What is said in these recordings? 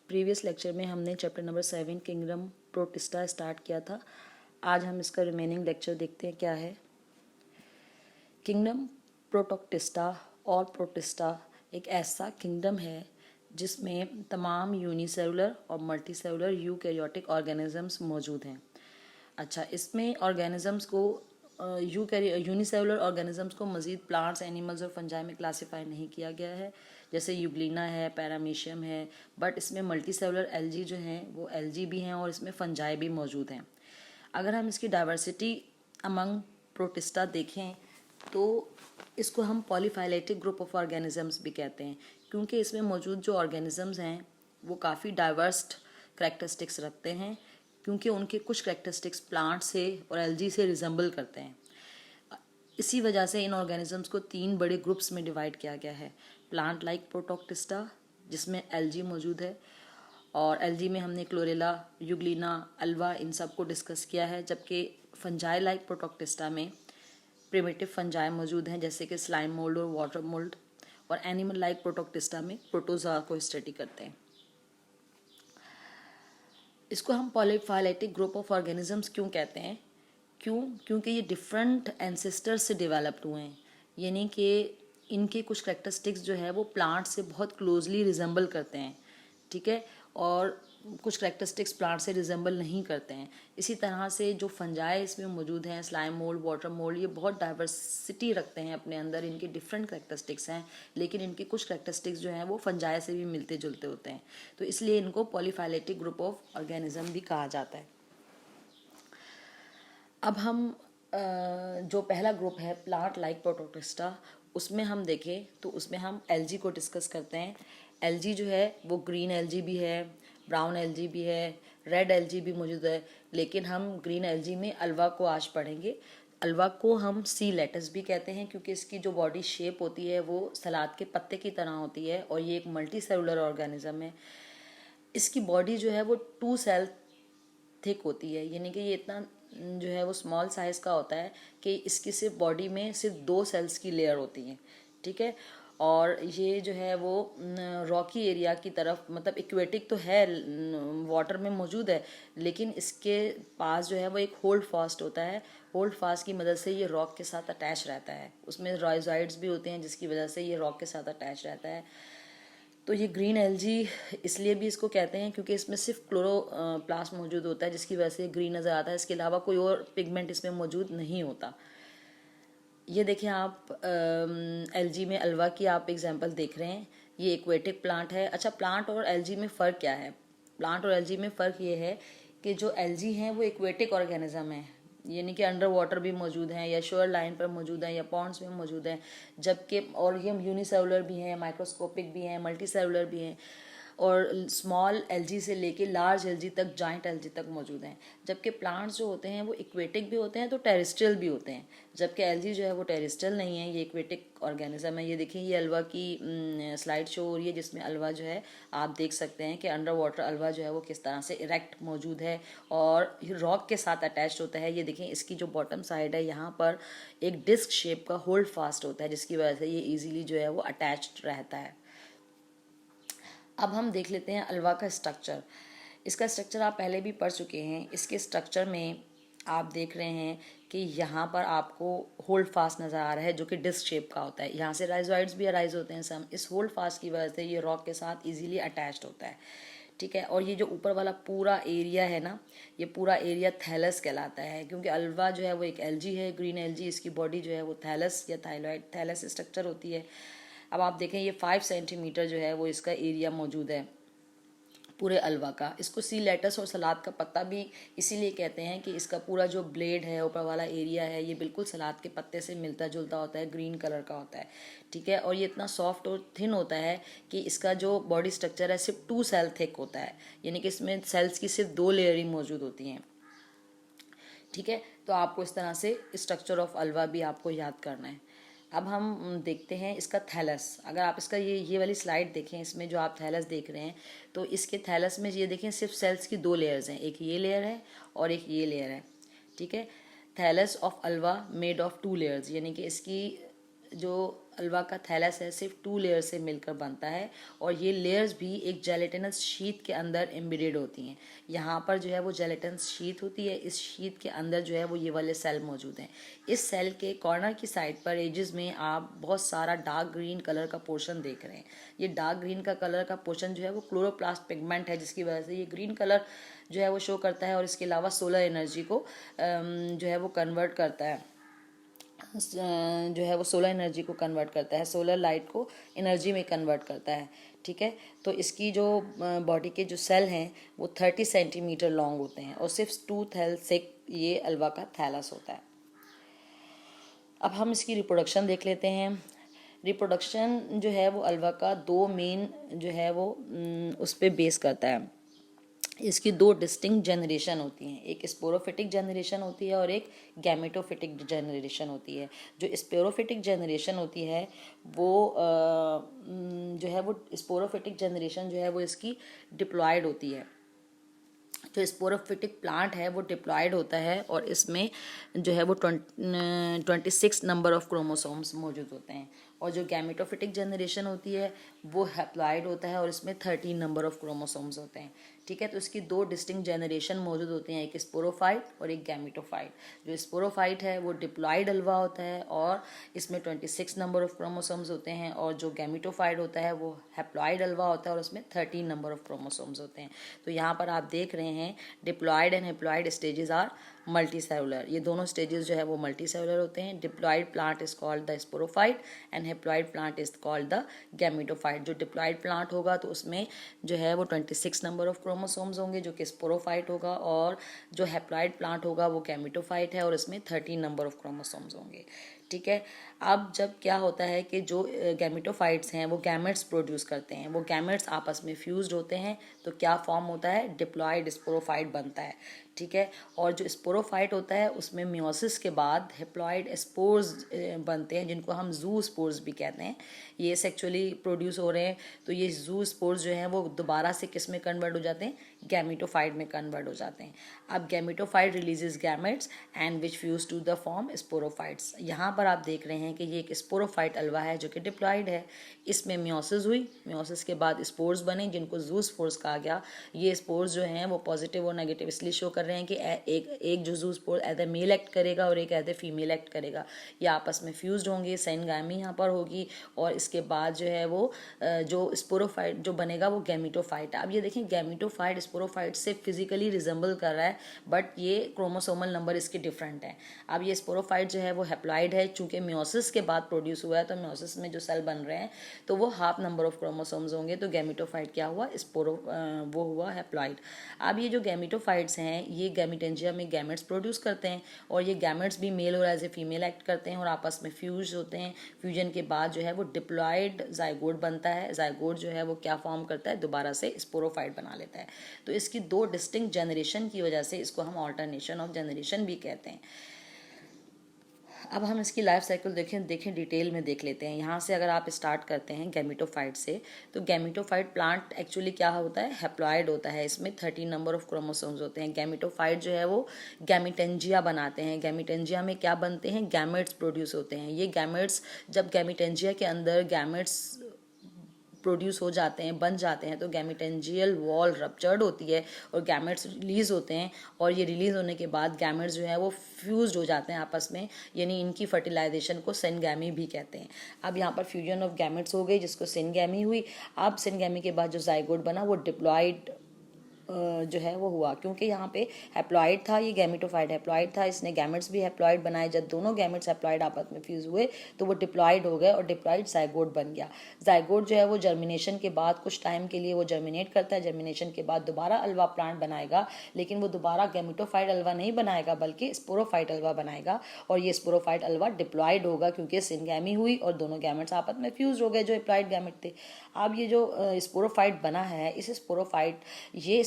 Previous lecture में हमने chapter number 7 kingdom protista start किया था। आज हम इसका रिमेनिंग लेक्चर देखते हैं क्या है। किंगडम प्रोटोक्टिस्टा और प्रोटिस्टा एक ऐसा किंगडम है जिसमें तमाम यूनिसेलुलर और मल्टीसेलुलर यूकैरियोटिक ऑर्गेनिजम्स मौजूद हैं। अच्छा, इसमें ऑर्गेनिजम्स को यूनिसेलुलर ऑर्गेनिजम्स को मज़ीद प्लांट्स, एनिमल्स और फंजाई में क्लासीफाई नहीं किया गया है, जैसे यूग्लिना है, पैरामीशियम है, बट इसमें मल्टीसेलुलर एल्गी जो हैं वो एल्गी भी हैं और इसमें फंजाई भी मौजूद हैं। अगर हम इसकी डाइवर्सिटी अमंग प्रोटिस्टा देखें तो इसको हम पॉलीफाइलेटिक ग्रुप ऑफ ऑर्गेनिजम्स भी कहते हैं, क्योंकि इसमें मौजूद जो ऑर्गेनिजम्स हैं वो काफ़ी डाइवर्स करैक्टरिस्टिक्स रखते हैं, क्योंकि उनके कुछ करैक्टरिस्टिक्स प्लांट से और एल्गी से रिजेंबल करते हैं। इसी वजह से इन ऑर्गेनिजम्स को 3 बड़े ग्रुप्स में डिवाइड किया गया है। प्लांट लाइक प्रोटोक्टिस्टा जिसमें एल्गी मौजूद है, और एल्गी में हमने क्लोरेला, यूग्लिना, अल्वा इन सब को डिस्कस किया है, जबकि फंजाई लाइक प्रोटोक्टिस्टा में प्रिमिटिव फंजाई मौजूद हैं जैसे कि स्लाइम मोल्ड और वाटर मोल्ड, और एनिमल लाइक प्रोटोक्टिस्टा में प्रोटोजोआ को स्टडी करते हैं। इसको हम पॉलीफाइलेटिक ग्रुप ऑफ ऑर्गेनिजम्स क्यों कहते हैं? क्योंकि ये डिफरेंट एंसेस्टर्स से डेवलप्ड हुए हैं, यानी कि इनके कुछ करैक्टरिस्टिक्स जो है वो प्लांट से बहुत क्लोजली रिजेंबल करते हैं, ठीक है, और कुछ करैक्टरिस्टिक्स प्लांट से रिजेंबल नहीं करते हैं। इसी तरह से जो फंजाई इसमें मौजूद हैं, स्लाइम मोल्ड, वाटर मोल्ड, ये बहुत डाइवर्सिटी रखते हैं अपने अंदर, इनके डिफरेंट करैक्टरिस्टिक्स हैं, लेकिन इनके कुछ करैक्टरिस्टिक्स जो हैं वो फंजाई से भी मिलते जुलते होते हैं, तो इसलिए इनको पॉलीफाइलेटिक ग्रुप ऑफ ऑर्गेनिज्म भी कहा जाता है। अब हम जो पहला ग्रुप है प्लांट लाइक प्रोटोक्टिस्टा, उसमें हम देखें तो उसमें हम एल्गी को डिस्कस करते हैं। एल्गी जो है वो ग्रीन एल्गी भी है, ब्राउन एल्गी भी है, रेड एल्गी भी मौजूद है, लेकिन हम ग्रीन एल्गी में अल्वा को आज पढ़ेंगे। अल्वा को हम सी लेटस भी कहते हैं, क्योंकि इसकी जो बॉडी शेप होती है वो सलाद के पत्ते की तरह होती है, और ये एक मल्टी सेलुलर ऑर्गेनिज्म है। इसकी बॉडी जो है वो 2 सेल थिक होती है, यानी कि ये इतना जो है वो स्मॉल साइज़ का होता है कि इसकी सिर्फ बॉडी में सिर्फ 2 सेल्स की लेयर होती हैं, ठीक है। और ये जो है वो रॉकी एरिया की तरफ, मतलब इक्वेटिक तो है, वाटर में मौजूद है, लेकिन इसके पास जो है वो एक होल्ड फास्ट होता है। होल्ड फास्ट की मदद से ये रॉक के साथ अटैच रहता है, उसमें राइजोइड्स भी होते हैं जिसकी वजह से ये रॉक के साथ अटैच रहता है। तो ये ग्रीन एल्गी इसलिए भी इसको कहते हैं क्योंकि इसमें सिर्फ क्लोरोप्लास्ट मौजूद होता है, जिसकी वजह से ग्रीन नज़र आता है, इसके अलावा कोई और पिगमेंट इसमें मौजूद नहीं होता। ये देखें आप, एल्गी में अल्वा की आप एग्जांपल देख रहे हैं, ये एक्वेटिक प्लांट है। अच्छा, प्लांट और एल्गी में फ़र्क क्या है? प्लांट और एल्गी में फ़र्क ये है कि जो एल्गी हैं वो एक्वेटिक ऑर्गेनिज्म है, यानी कि अंडर वाटर भी मौजूद हैं, या शोर लाइन पर मौजूद हैं, या पॉन्ड्स में मौजूद हैं, जबकि और ये यूनिसेलुलर भी हैं, माइक्रोस्कोपिक भी हैं, मल्टी सेलुलर भी हैं, और स्मॉल एल्गी से लेके लार्ज एल्गी तक, जाइंट एल्गी तक मौजूद हैं। जबकि प्लांट्स जो होते हैं वो इक्वेटिक भी होते हैं तो टेरेस्ट्रियल भी होते हैं, जबकि एल्गी जो है वो टेरेस्ट्रियल नहीं है, ये इक्वेटिक ऑर्गेनिज्म है। ये देखिए, ये अल्वा की स्लाइड शो हो रही है, जिसमें अल्वा जो है आप देख सकते हैं कि अंडर वाटर अल्वा जो है वो किस तरह से इरेक्ट मौजूद है और रॉक के साथ अटैच्ड होता है। ये देखें, इसकी जो बॉटम साइड है यहाँ पर एक डिस्क शेप का होल्ड फास्ट होता है, जिसकी वजह से ये ईजीली जो है वो अटैच्ड रहता है। अब हम देख लेते हैं अल्वा का स्ट्रक्चर। इसका स्ट्रक्चर आप पहले भी पढ़ चुके हैं। इसके स्ट्रक्चर में आप देख रहे हैं कि यहाँ पर आपको होल्ड फास्ट नज़र आ रहा है, जो कि डिस्क शेप का होता है। यहाँ से राइजोइड्स भी अराइज होते हैं सम। इस होल्ड फास्ट की वजह से ये रॉक के साथ इजीली अटैच्ड होता है, ठीक है। और ये जो ऊपर वाला पूरा एरिया है ना, ये पूरा एरिया थैलस कहलाता है, क्योंकि अल्वा जो है वो एक एल्गी है, ग्रीन एल्गी, इसकी बॉडी जो है वो थैलस या थाइलॉइड थैलस स्ट्रक्चर होती है। अब आप देखें, ये 5 सेंटीमीटर जो है वो इसका एरिया मौजूद है पूरे अल्वा का। इसको सी लेटस और सलाद का पत्ता भी इसीलिए कहते हैं कि इसका पूरा जो ब्लेड है, ऊपर वाला एरिया है, ये बिल्कुल सलाद के पत्ते से मिलता जुलता होता है, ग्रीन कलर का होता है, ठीक है। और ये इतना सॉफ्ट और थिन होता है कि इसका जो बॉडी स्ट्रक्चर है सिर्फ 2 सेल थिक होता है, यानी कि इसमें सेल्स की सिर्फ 2 लेयर ही मौजूद होती हैं, ठीक है। तो आपको इस तरह से स्ट्रक्चर ऑफ अल्वा भी आपको याद करना है। अब हम देखते हैं इसका थैलस। अगर आप इसका ये वाली स्लाइड देखें, इसमें जो आप थैलस देख रहे हैं, तो इसके थैलस में ये देखें सिर्फ सेल्स की 2 लेयर्स हैं, एक ये लेयर है और एक ये लेयर है, ठीक है। Thallus of Ulva made of 2 layers, यानी कि इसकी जो अल्वा का थैलस है सिर्फ 2 लेयर से मिलकर बनता है और ये लेयर्स भी एक जेलेटिनस शीट के अंदर एम्बेडेड होती हैं। यहाँ पर जो है वो जेलेटिनस शीट होती है, इस शीट के अंदर जो है वो ये वाले सेल मौजूद हैं। इस सेल के कॉर्नर की साइड पर एजेस में आप बहुत सारा डार्क ग्रीन कलर का पोर्शन देख रहे हैं। ये डार्क ग्रीन का कलर का पोर्शन जो है वो क्लोरोप्लास्ट पिगमेंट है, जिसकी वजह से ये ग्रीन कलर जो है वो शो करता है और इसके अलावा सोलर एनर्जी को जो है वो कन्वर्ट करता है, जो है वो सोलर एनर्जी को कन्वर्ट करता है, सोलर लाइट को एनर्जी में कन्वर्ट करता है। ठीक है, तो इसकी जो बॉडी के जो सेल हैं वो 30 सेंटीमीटर लॉन्ग होते हैं और सिर्फ 2 सेल से ये अल्वा का थैलस होता है। अब हम इसकी रिप्रोडक्शन देख लेते हैं। रिप्रोडक्शन जो है वो अल्वा का 2 मेन जो है वो उस पर बेस करता है। इसकी 2 डिस्टिंक्ट जनरेशन होती हैं, एक स्पोरोफिटिक जनरेशन होती है और एक गैमेटोफिटिक जनरेशन होती है। जो स्पोरोफिटिक जनरेशन होती है वो जो है वो स्पोरोफिटिक जनरेशन जो है वो इसकी डिप्लॉयड होती है। जो स्पोरोफिटिक प्लांट है वो डिप्लॉयड होता है और इसमें जो है वो 26 नंबर ऑफ क्रोमोसोम्स मौजूद होते हैं और जो गैमेटोफिटिक जनरेशन होती है वो हैप्लॉयड होता है और इसमें 13 नंबर ऑफ क्रोमोसोम्स होते हैं। ठीक है, तो इसकी 2 डिस्टिंक्ट जनरेशन मौजूद होते हैं, एक स्पोरोफाइट और एक गैमेटोफाइट। जो स्पोरोफाइट है वो डिप्लॉयड अल्वा होता है और इसमें 26 नंबर ऑफ क्रोमोसोम्स होते हैं और जो गैमेटोफाइट होता है वो हैप्लॉयड अल्वा होता है और उसमें 13 नंबर ऑफ क्रोमोसोम्स होते हैं। तो यहाँ पर आप देख रहे हैं diploid and haploid stages are multi cellular. ये दोनों स्टेजेस जो है वो मल्टी सेलुलर होते हैं। Diploid plant is called the sporophyte and haploid plant is called the gametophyte. जो डिप्लॉयड प्लांट होगा तो उसमें जो है वो 26 नंबर ऑफ क्रोमोसोम्स होंगे जो कि स्पोरोफाइट होगा और जो हैप्लॉयड प्लांट होगा वो गैमेटोफाइट है और इसमें 13 नंबर ऑफ क्रोमोसोम्स होंगे। ठीक है, अब जब क्या होता है कि जो गैमेटोफाइट्स हैं वो गैमेट्स प्रोड्यूस करते हैं, वो गैमेट्स आपस में फ्यूज्ड होते हैं तो क्या फॉर्म होता है, डिप्लॉयड स्पोरोफाइट बनता है। ठीक है, और जो स्पोरोफाइट होता है उसमें मियोसिस के बाद हैप्लॉयड स्पोर्स बनते हैं जिनको हम जू स्पोर्स भी कहते हैं। ये सेक्चुअली प्रोड्यूस हो रहे हैं तो ये जू स्पोर्स जो हैं वो दोबारा से किस में कन्वर्ट हो जाते हैं, गैमेटोफाइट में कन्वर्ट हो जाते हैं। अब gametophyte releases gametes and which fuse to the form sporophytes. यहाँ पर आप देख रहे हैं कि ये एक स्पोरोफाइट अल्वा है जो कि डिप्लॉयड है। इसमें मियोसिस हुई, मियोसिस के बाद स्पोर्स बने जिनको जू स्पोर्स कहा गया। ये स्पोर्स जो हैं वो पॉजिटिव और नेगेटिव इसलिए शो कर रहे हैं कि एक जो zoospore as a male act करेगा और एक एज ए फीमेल एक्ट करेगा। ये आपस में फ्यूज्ड होंगे, सेनगामी यहाँ पर होगी और इसके बाद जो है वो जो स्पोरोफाइट जो बनेगा वो गैमेटोफाइट। अब ये देखें गैमेटोफाइट स्पोरोफाइट से फिजिकली रिजेंबल कर रहा है बट ये क्रोमोसोमल नंबर इसके डिफरेंट हैं। अब ये स्पोरोफाइट जो है वो हैप्लॉयड है, चूंकि मियोसिस के बाद प्रोड्यूस हुआ है तो मियोसिस में जो सेल बन रहे हैं तो वो हाफ नंबर ऑफ क्रोमोसोम्स होंगे। तो गैमेटोफाइट क्या हुआ, वो हुआ हैप्लॉयड। अब ये जो गैमेटोफाइट्स हैं ये गैमेटेंजिया में गैमेट्स प्रोड्यूस करते हैं और ये गैमेट्स भी मेल और एज ए फीमेल एक्ट करते हैं और आपस में फ्यूज होते हैं। फ्यूजन के बाद जो है वो डिप्लॉयड जाइगोट बनता है। जाइगोट जो है वो क्या फॉर्म करता है, दोबारा से स्पोरोफाइट बना लेता है। तो इसकी 2 डिस्टिंक्ट जनरेशन की वजह से इसको हम ऑल्टरनेशन ऑफ जनरेशन भी कहते हैं। अब हम इसकी लाइफ साइकिल देखें डिटेल में देख लेते हैं। यहाँ से अगर आप स्टार्ट करते हैं गैमेटोफाइट से, तो गैमेटोफाइट प्लांट एक्चुअली क्या होता है, हैप्लॉयड होता है। इसमें 13 नंबर ऑफ क्रोमोसोम्स होते हैं। गैमेटोफाइट जो है वो गैमेटेंजिया बनाते हैं। गैमेटेंजिया में क्या बनते हैं, गैमेट्स प्रोड्यूस होते हैं। ये गैमेट्स जब गैमेटेंजिया के अंदर गैमेट्स प्रोड्यूस हो जाते हैं, बन जाते हैं तो गैमेटेंजियल वॉल रप्चर्ड होती है और गैमेट्स रिलीज होते हैं और ये रिलीज होने के बाद गैमेट्स जो है वो फ्यूज्ड हो जाते हैं आपस में, यानी इनकी फर्टिलाइजेशन को सिनगैमी भी कहते हैं। अब यहाँ पर फ्यूजन ऑफ गैमेट्स हो गई जिसको सिनगैमी हुई। अब सिनगैमी के बाद जो जाइगोट बना वो डिप्लॉयड जो है वो हुआ, क्योंकि यहाँ पे हैप्लॉयड था, ये गैमेटोफाइट हैप्लॉयड था, इसने गैमेट्स भी हैप्लॉयड बनाए। जब दोनों गैमेट्स हैप्लॉयड आपस में फ्यूज हुए तो वो डिप्लॉयड हो गए और डिप्लॉयड जाइगोट बन गया। जाइगोट जो है वो जर्मिनेशन के बाद कुछ टाइम के लिए वो जर्मिनेट करता है। जर्मिनेशन के बाद दोबारा अल्वा प्लांट बनाएगा, लेकिन वो दोबारा गैमेटोफाइट अल्वा नहीं बनाएगा बल्कि स्पोरोफाइट अल्वा बनाएगा और ये स्पोरोफाइट अल्वा डिप्लॉयड होगा क्योंकि सिनगैमी हुई और दोनों गैमेट्स आपस में फ्यूज हो गए जो हैप्लॉयड गैमेट थे। अब ये जो स्पोरोफाइट बना है, इस स्पोरोफाइट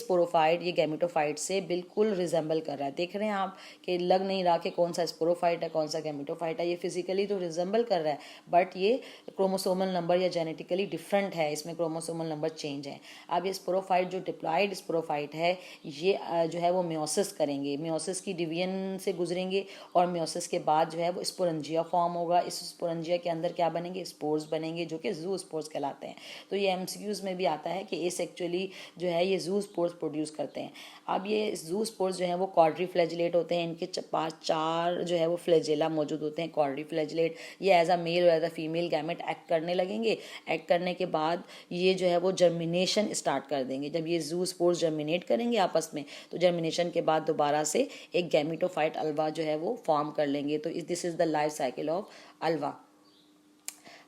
स्पोरोफाइट ये गैमेटोफाइट से बिल्कुल रिजेंबल कर रहा है। देख रहे हैं आप कि लग नहीं रहा कि कौन सा स्पोरोफाइट है कौन सा गैमेटोफाइट है, ये फिजिकली तो रिजेंबल कर रहा है, बट ये क्रोमोसोमल नंबर या जेनेटिकली डिफरेंट है, इसमें क्रोमोसोमल नंबर चेंज है। अब ये स्पोरोफाइट जो डिप्लॉयड स्पोरोफाइट है ये जो है वो मियोसिस करेंगे, मियोसिस की डिवीजन से गुजरेंगे और मियोसिस के बाद जो है वो स्पोरेंजिया फॉर्म होगा। इस स्पोरेंजिया के अंदर क्या बनेंगे, स्पोर्स बनेंगे जो कि जू स्पोर्स कहलाते हैं। तो ये एमसीक्यूज में भी आता है कि एसेक्चुअली जो है ये जू स्पोर्स प्रोड्यूस करते हैं। अब ये जू स्पोर्स जो है वो क्वाड्री फ्लैजिलेट होते हैं, इनके पास 4 जो है वो फ्लैजेला मौजूद होते हैं क्वाड्री फ्लैजिलेट। ये एज अ मेल और as a female gamete act करने लगेंगे। एक्ट करने के बाद ये जो है वो जर्मिनेशन स्टार्ट कर देंगे। जब ये जू स्पोर्स जर्मिनेट करेंगे आपस में तो जर्मिनेशन के बाद दोबारा से एक गैमेटोफाइट अल्वा जो है वो फॉर्म कर लेंगे। तो this is the life cycle of Alva.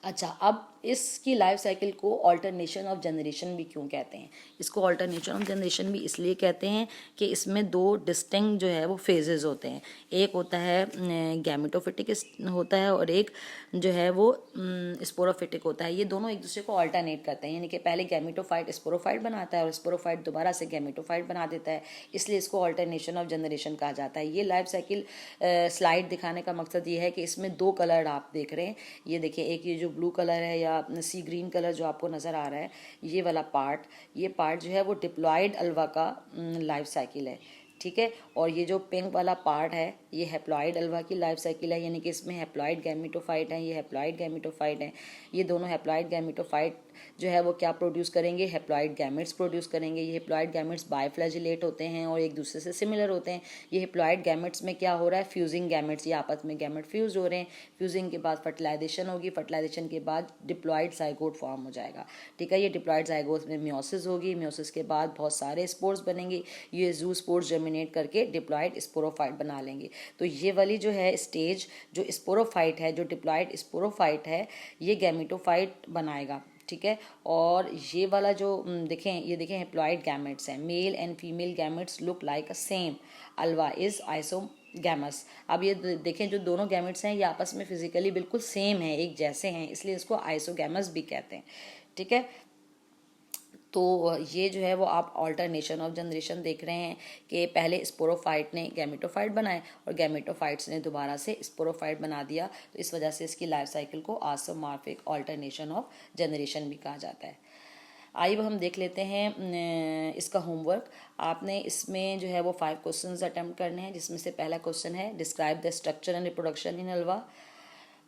अच्छा, अब इसकी लाइफ साइकिल को ऑल्टरनेशन ऑफ जनरेशन भी क्यों कहते हैं? इसको ऑल्टरनेशन ऑफ जनरेशन भी इसलिए कहते हैं कि इसमें 2 डिस्टिंक्ट जो है वो फेजेस होते हैं। एक होता है गैमेटोफिटिक होता है और एक जो है वो स्पोरोफिटिक होता है। ये दोनों एक दूसरे को ऑल्टरनेट करते हैं, यानी कि पहले गैमेटोफाइट स्पोरोफाइट बनाता है और स्पोरोफाइट दोबारा से गैमेटोफाइट बना देता है, इसलिए इसको ऑल्टरनेशन ऑफ जनरेशन कहा जाता है। ये लाइफ साइकिल स्लाइड दिखाने का मकसद ये है कि इसमें 2 कलर आप देख रहे हैं। ये देखिए, एक ये जो ब्लू कलर है या सी ग्रीन कलर जो आपको नज़र आ रहा है, ये वाला पार्ट, ये पार्ट जो है वो डिप्लॉयड अल्वा का लाइफ साइकिल है, ठीक है। और ये जो पिंक वाला पार्ट है ये हैप्लॉइड अल्वा की लाइफ साइकिल है, यानी कि इसमें हैप्लॉइड गैमेटोफाइट है, ये हैप्लॉइड गैमेटोफाइट है। ये दोनों हैप्लॉइड गैमेटोफाइट जो है वो क्या प्रोड्यूस करेंगे, हैप्लॉइड गैमेट्स प्रोड्यूस करेंगे। ये हैप्लॉइड गैमेट्स बायफ्लैजिलेट होते हैं और एक दूसरे से सिमिलर होते हैं। ये हैप्लॉइड गैमेट्स में क्या हो रहा है, फ्यूजिंग गैमेट्स, ये आपस में गैमेट फ्यूज हो रहे हैं। फ्यूजिंग के बाद फर्टिलाइजेशन होगी, फर्टिलाइजेशन के बाद डिप्लॉइड जाइगोट फॉर्म हो जाएगा, ठीक है। ये डिप्लॉइड जाइगोट में मियोसिस होगी, मियोसिस के बाद बहुत सारे स्पोर्स बनेंगे। ये जू स्पोर्स जर्मिनेट करके डिप्लॉइड स्पोरोफाइट बना लेंगे। तो ये वाली जो है स्टेज जो स्पोरोफाइट है, जो डिप्लॉइड स्पोरोफाइट है, ये गैमेटोफाइट बनाएगा, ठीक है। और ये वाला जो देखें, ये देखें हैप्लॉइड गैमेट्स हैं, male and female gametes look like a same, Alva is isogamous. अब ये देखें, जो दोनों गैमेट्स हैं ये आपस में फिजिकली बिल्कुल सेम है, एक जैसे हैं, इसलिए इसको आइसोगैमस भी कहते हैं, ठीक है। तो ये जो है वो आप ऑल्टरनेशन ऑफ जनरेशन देख रहे हैं कि पहले स्पोरोफाइट ने गैमेटोफाइट बनाए और गैमेटोफाइट्स ने दोबारा से स्पोरोफाइट बना दिया, तो इस वजह से इसकी लाइफ साइकिल को आइसोमॉर्फिक ऑल्टरनेशन ऑफ जनरेशन भी कहा जाता है। आइए अब हम देख लेते हैं इसका होमवर्क। आपने इसमें जो है वो 5 क्वेश्चंस अटेम्प्ट करने हैं, जिसमें से पहला क्वेश्चन है describe the structure and reproduction in ulva,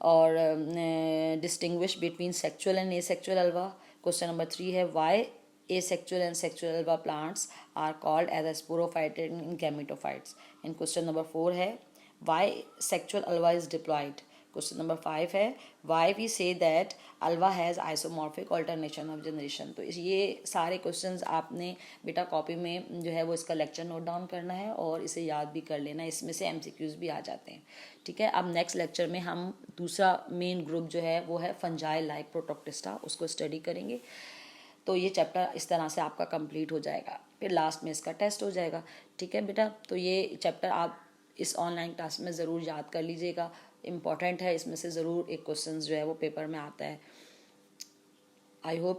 और distinguish between sexual and asexual ulva. Question number 3 है why asexual and sexual alva plants are called as a sporophyte and gametophytes. And question number 4 है why sexual alva is diploid. Question number 5 है why we say that Ulva has isomorphic alternation of generation. तो ये सारे questions आपने बेटा copy में जो है वो इसका लेक्चर नोट डाउन करना है और इसे याद भी कर लेना है, इसमें से एमसीक्यूज भी आ जाते हैं, ठीक है। अब नेक्स्ट लेक्चर में हम दूसरा मेन ग्रुप जो है वो है फंजाई लाइक प्रोटोक्टिस्टा, उसको स्टडी करेंगे। तो ये चैप्टर इस तरह से आपका कंप्लीट हो जाएगा, फिर लास्ट में इसका टेस्ट हो जाएगा, ठीक है बेटा। तो ये चैप्टर आप इस ऑनलाइन क्लास में ज़रूर याद कर लीजिएगा, इम्पॉर्टेंट है, इसमें से ज़रूर एक क्वेश्चन जो है वो पेपर में आता है। I hope